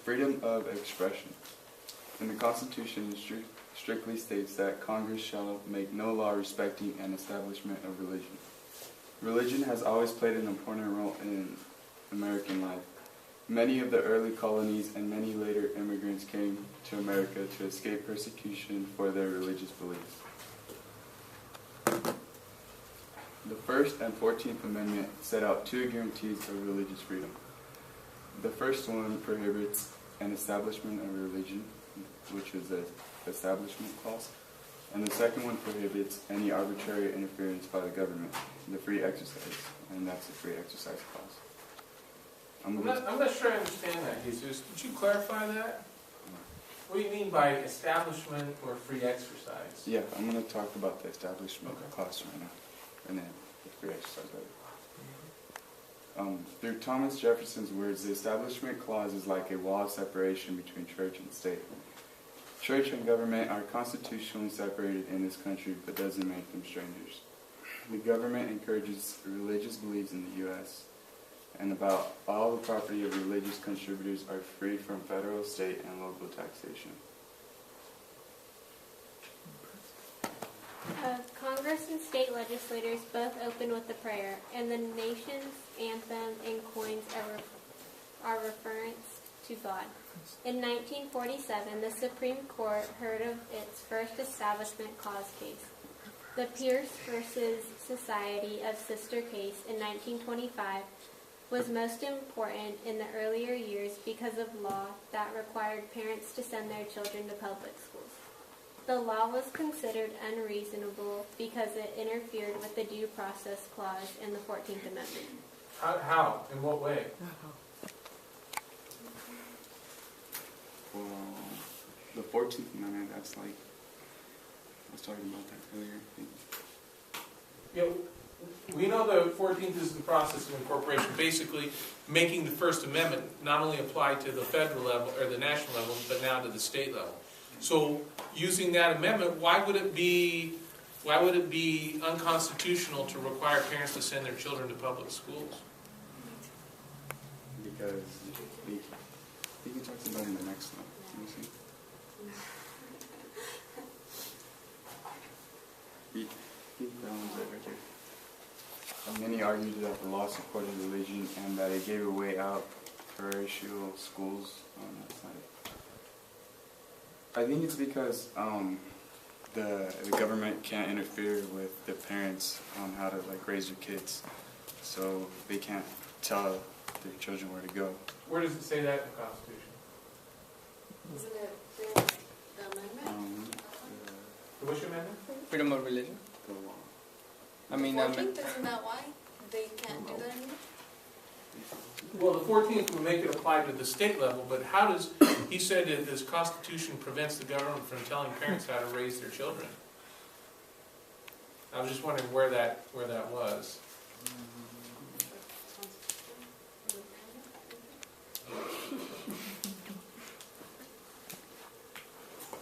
Freedom of expression. In the Constitution, it strictly states that Congress shall make no law respecting an establishment of religion. Religion has always played an important role in American life. Many of the early colonies and many later immigrants came to America to escape persecution for their religious beliefs. The First and 14th Amendment set out two guarantees of religious freedom. The first one prohibits an establishment of religion, which is the Establishment Clause, and the second one prohibits any arbitrary interference by the government, the Free Exercise, and that's the Free Exercise Clause. I'm not sure I understand that, Jesus. Could you clarify that? What do you mean by establishment or free exercise? Yeah, I'm going to talk about the Establishment Clause right now, and then the Free Exercise later. Through Thomas Jefferson's words, the Establishment Clause is like a wall of separation between church and state. Church and government are constitutionally separated in this country, but doesn't make them strangers. The government encourages religious beliefs in the U.S., and about all the property of religious contributors are freed from federal, state, and local taxation. Congress and state legislators both open with a prayer, and the nation's anthem and coins are reference to God. In 1947, the Supreme Court heard of its first Establishment Clause case. The Pierce versus Society of Sister case in 1925 was most important in the earlier years because of law that required parents to send their children to public schools. The law was considered unreasonable because it interfered with the Due Process Clause in the 14th Amendment. How? In what way? Well, the 14th Amendment, that's like, I was talking about that earlier. Yeah, we know the 14th is the process of incorporation, basically making the First Amendment not only apply to the federal level or the national level, but now to the state level. So, using that amendment, why would it be unconstitutional to require parents to send their children to public schools? Because he can talk about it in the next one. Let me see. That one's right here. Many argued that the law supported religion and that it gave a way out for parochial schools. That's not it. I think it's because the government can't interfere with the parents on how to raise their kids, so they can't tell their children where to go. Where does it say that in the Constitution? Isn't it the amendment? Which amendment? Freedom of religion. The law. I mean, 14th, isn't that why they can't do that anymore? Well, the 14th would make it apply to the state level, but how does, he said that this Constitution prevents the government from telling parents how to raise their children. I was just wondering where that was.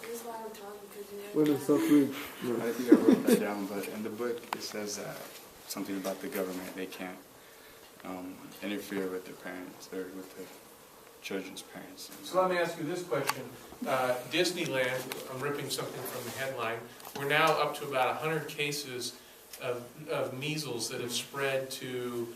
This is why I'm talking, because you Well, it's so free. I think I wrote that down, but in the book it says something about the government. They can't interfere with the parents or with the children's parents. So let me ask you this question. Disneyland, I'm ripping something from the headline, we're now up to about 100 cases of measles that have spread to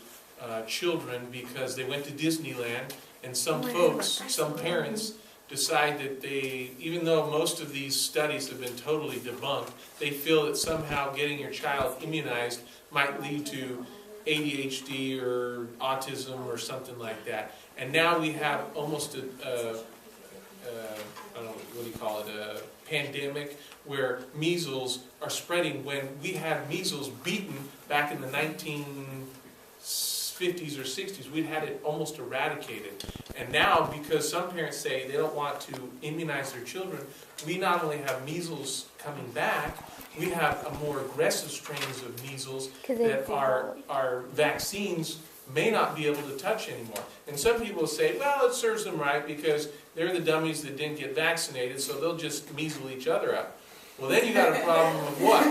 children because they went to Disneyland, and some parents decide that they, even though most of these studies have been totally debunked, they feel that somehow getting your child immunized might lead to ADHD or autism or something like that. And now we have almost I don't know, what do you call it, a pandemic where measles are spreading when we had measles beaten back in the 1950s or 60s. We'd had it almost eradicated. And now, because some parents say they don't want to immunize their children, we not only have measles coming back, we have a more aggressive strains of measles that our vaccines may not be able to touch anymore. And some people say, well, it serves them right because they're the dummies that didn't get vaccinated, so they'll just measle each other up. Well, then you got a problem of what?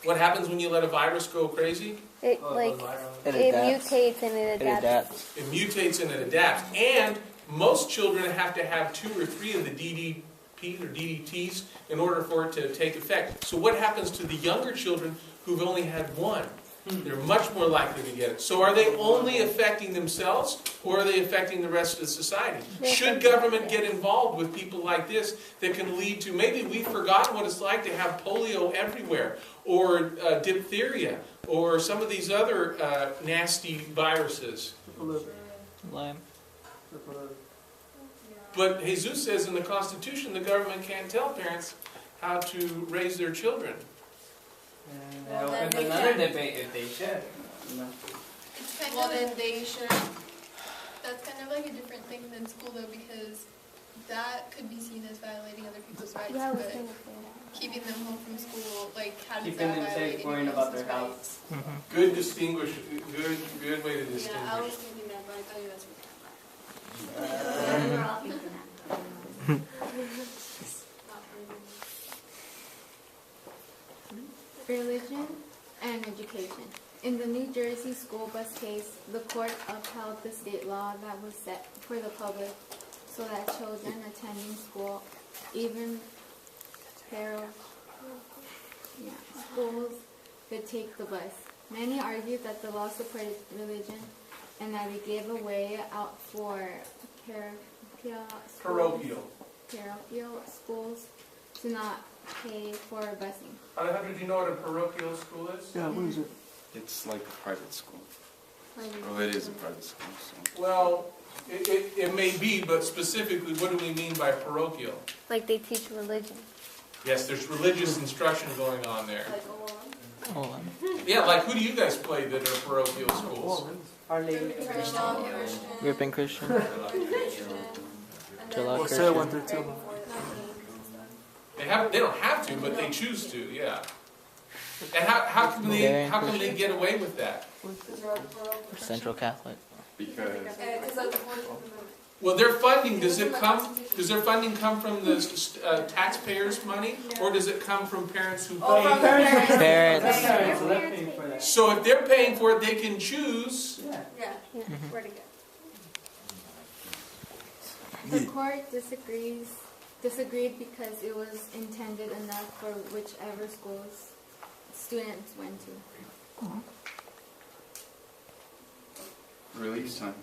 What happens when you let a virus go crazy? It mutates and it adapts. It mutates and it adapts. And most children have to have 2 or 3 of the DDP or DDTs in order for it to take effect. So what happens to the younger children who've only had 1? They're much more likely to get it. So are they only affecting themselves, or are they affecting the rest of the society? Should government get involved with people like this that can lead to, maybe we've forgotten what it's like to have polio everywhere, or diphtheria, or some of these other nasty viruses. Lyme. But Jesus says in the Constitution the government can't tell parents how to raise their children. And Well, that then opens they another can. debate if they should. It's kind Well, of, then they should. that's kind of like a different thing than school though, because that could be seen as violating other people's rights, Yeah, I was but gonna say that. keeping them home from school, like, how does Keeping that them violate safe, worrying anyone about else's their health. rights? Good good way to Yeah, I distinguish. was thinking that, but I thought you guys were We're all thinking that. not Religion and education. In the New Jersey school bus case, the court upheld the state law that was set for the public so that children attending school, even schools, could take the bus. Many argued that the law supported religion and that it gave a way out for Parochial. parochial schools to not pay for busing. Alejandro, do you know what a parochial school is? Yeah, what is it? It's like a private school. Well, it is a private school, so. Well, it may be, but specifically, what do we mean by parochial? Like they teach religion. Yes, there's religious instruction going on there. like, Oh, Yeah, like who do you guys play that are parochial schools? Our Lady Christian, European Christian. and then Well, say 1 through 2. right before They don't have to, but they choose to, yeah. And how can they get away with that? Central Catholic. Because Because that's the 14th Amendment. Well, their funding, does their funding come from the taxpayers' money, or does it come from parents who Oh, from the pay? parents. Parents. So they're paying for that. So if they're paying for it, they can choose. Yeah. Yeah. Yeah, where to go. The court disagreed because it was intended enough for whichever schools students went to. release time.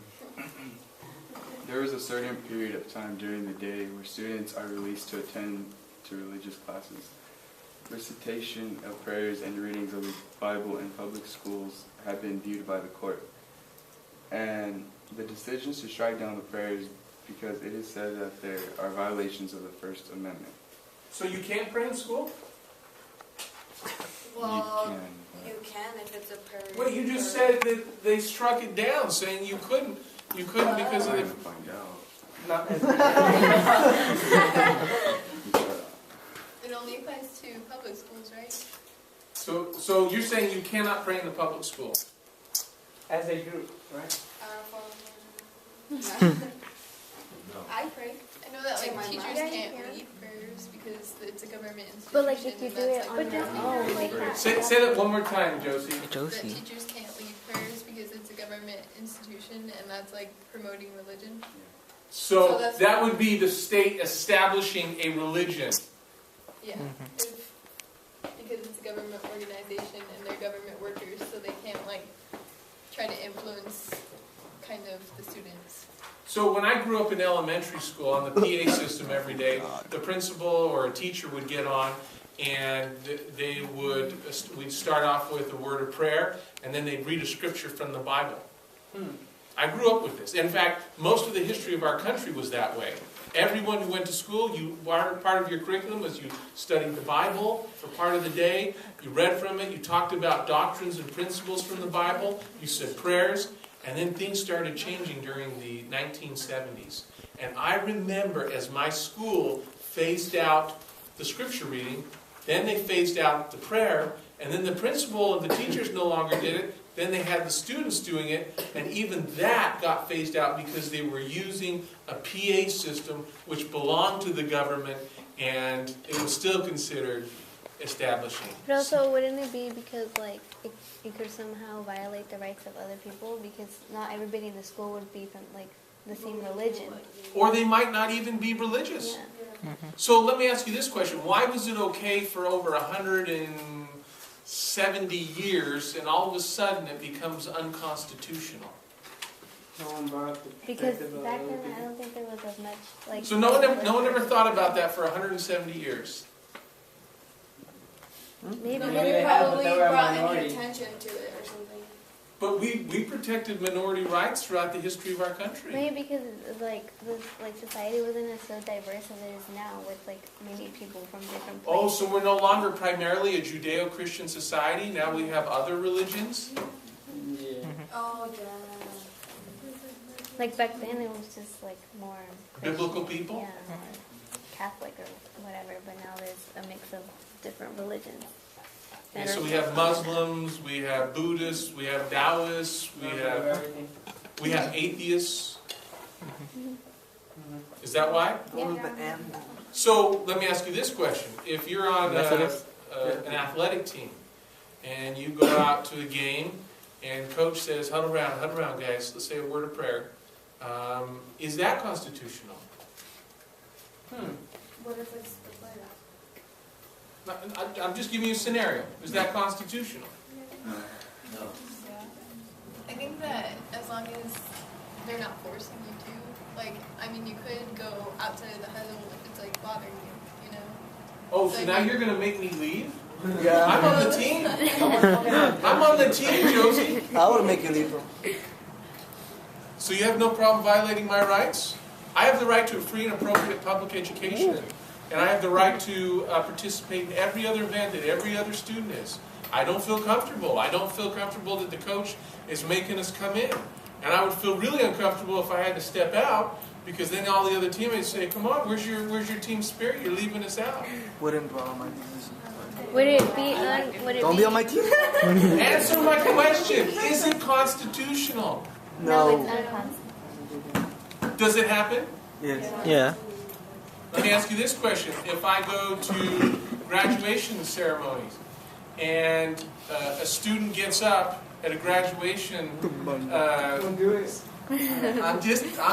There is a certain period of time during the day where students are released to attend to religious classes. Recitation of prayers and readings of the Bible in public schools have been viewed by the court. And the decisions to strike down the prayers because it is said that there are violations of the First Amendment. So you can't pray in school? Well, You you can if it's a prayer. Well, you just said that they struck it down, saying you couldn't. You couldn't because can of try and find out. Not It only applies to public schools, right? So you're saying you cannot pray in the public school? as a group, right? I pray. I know that Take my like teachers mind. can't Yeah. lead prayers because it's a government institution. But like if you and do that's, it like, on your promoting own, like religion. that. Say that one more time, Josie. That Josie. teachers can't lead prayers because it's a government institution and that's like promoting religion. So So that's- that would be the state establishing a religion. Yeah. If, because it's a government organization and they're government workers, so they can't like try to influence kind of the students. So when I grew up in elementary school, on the PA system every day, the principal or a teacher would get on and we'd start off with a word of prayer and then they'd read a scripture from the Bible. I grew up with this. In fact, most of the history of our country was that way. Everyone who went to school, part of your curriculum was you studied the Bible for part of the day, you read from it, you talked about doctrines and principles from the Bible, you said prayers, and then things started changing during the 1970s. And I remember as my school phased out the scripture reading, then they phased out the prayer, and then the principal and the teachers no longer did it, then they had the students doing it, and even that got phased out because they were using a PA system which belonged to the government, and it was still considered establishing. But also, wouldn't it be because like it could somehow violate the rights of other people? Because not everybody in the school would be from like the same religion. Or they might not even be religious. Yeah. So let me ask you this question. Why was it okay for over 170 years and all of a sudden it becomes unconstitutional? No one brought up the Because perspective of back other then, I people. don't think there was as much like. So no one ever thought about that for 170 years. Maybe Nobody they have, but probably they were a brought any minority. attention to it or something. But we protected minority rights throughout the history of our country. maybe because society wasn't as so diverse as it is now, with like many people from different Oh, places. so we're no longer primarily a Judeo-Christian society. Now we have other religions. Yeah. Oh, yeah. Like back then, it was just like more Christian. Biblical people? Yeah, more Catholic or whatever. But now there's a mix of different religions. Okay, so we have Muslims, we have Buddhists, we have Taoists, Everything. we have atheists. Mhm. Is that why? Yeah. So let me ask you this question: if you're on Methodist? an athletic team and you go out to a game and coach says, "Huddle around, guys. Let's say a word of prayer," is that constitutional? What if it's the playoff? I'm just giving you a scenario. Is that constitutional? Yeah. I think that as long as they're not forcing you to, like, I mean, you could go outside of the huddle if it's like bothering you, you know? Oh, so now you're going to make me leave? Yeah. I'm on the team. I'm on the team, Josie. I would make you leave, bro. So you have no problem violating my rights? I have the right to a free and appropriate public education. And I have the right to participate in every other event that every other student is. I don't feel comfortable. I don't feel comfortable that the coach is making us come in. And I would feel really uncomfortable if I had to step out, because then all the other teammates say, "Come on, where's your team spirit? You're leaving us out." Wouldn't be on my decision. Would it be Don't be on my team. Answer my question. Is it constitutional? No, it's No. unconstitutional. Does it happen? Yes. Yeah. Let me ask you this question. If I go to graduation ceremonies and a student gets up at a graduation, Don't do it. I'm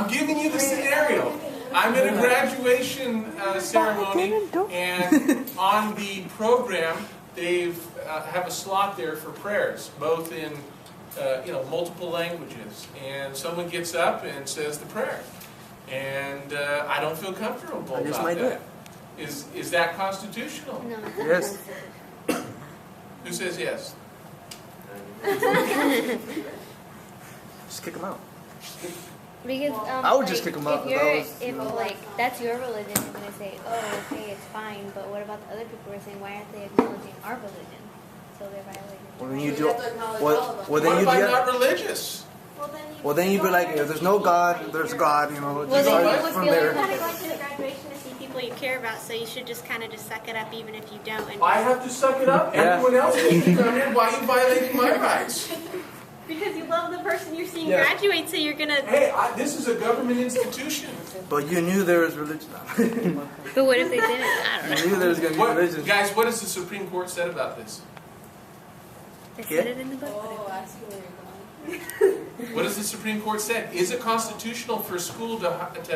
giving you the scenario. I'm at a graduation ceremony, and on the program, they have a slot there for prayers, both in multiple languages. And someone gets up and says the prayer. And I don't feel comfortable I just about might do that. Is that constitutional? No. Yes. Who says yes? Just kick him out. Because I would just kick 'em out, If but that you're, was, if you know. like that's your religion, you're gonna say, "Oh, okay, it's fine." But what about the other people who are saying, "Why aren't they acknowledging our religion?" So they're violating. Well, then you You do. have to acknowledge all of them. Well, then What you if I'm do. not religious? Well, then you be like, if there's no God, there's God. You know. Well, Just then start you would from feel there. kind of going to the graduation to see people you care about, so you should just kind of just suck it up, even if you don't. And I have to suck it up? Yeah. Everyone else needs to come in. Why are you violating my rights? because you love the person you're seeing Yeah. graduate, so you're gonna. Hey, this is a government institution. But you knew there was religion. But what if they didn't? I don't know. You knew there was gonna be religion. Guys, what has the Supreme Court said about this? They Yeah. said it in the book. Oh, I see where you're going. What has the Supreme Court said? Is it constitutional for a school to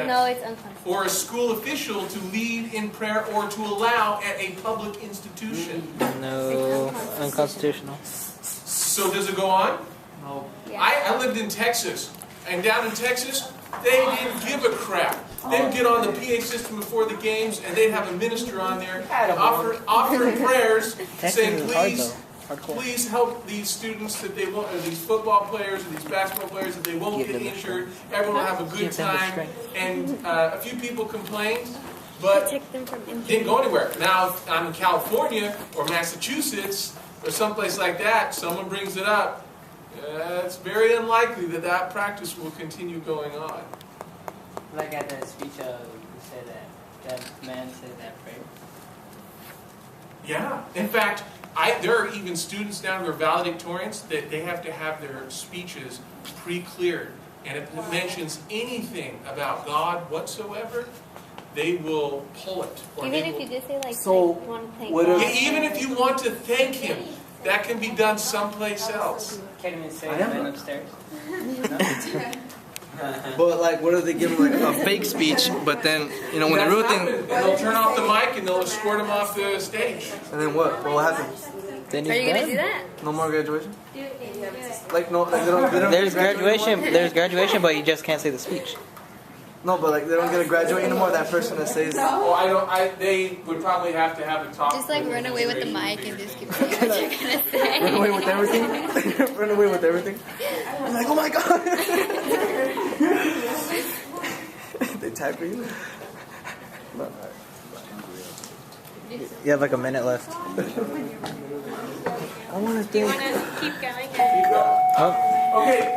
No, it's unconstitutional. or a school official to lead in prayer or to allow at a public institution? No. Unconstitutional. So does it go on? No. Yeah. I lived in Texas, and down in Texas, they didn't give a crap. They would get on the PA system before the games, and they'd have a minister on there offering prayers, Texas saying, is hard "Please, though. Hardcore. please help these students that they won't, or these football players, or these basketball players that they won't Give get them the injured. Everyone will have a good Give them the time." strength. And a few people complained, but Protect them from didn't injury. go anywhere. Now, if I'm in California or Massachusetts or someplace like that, someone brings it up. It's very unlikely that that practice will continue going on. Like at the speech, who said that man said that prayer. Yeah. In fact, there are even students now who are valedictorians that they have to have their speeches pre-cleared. And if it mentions anything about God whatsoever, they will pull it. Or Even they if will- you just say like, So, you want to thank what God. Yeah, even if you want to thank Him, that can be done someplace else. Can't even say I am that not. upstairs. But like, what if they give them like a fake speech? But then you know when the That's real happened. thing, And they'll turn off the mic and they'll escort him off the stage. and then what? What will happen? Then Are he's you gonna done. do that? No more graduation? Do it, Dave, do it. Like no, like they don't There's get to graduate graduation. anymore? There's graduation, but you just can't say the speech. No, but like they don't get to graduate anymore. That person that says. Well, they would probably have to have a talk. Just like with run away with the administration. mic and just keep saying what you're gonna say. Run away with everything. Run away with everything. I'm like, oh my god. They tackle you. You have like a minute left. I want to Do you think. want to keep going? Oh. Okay.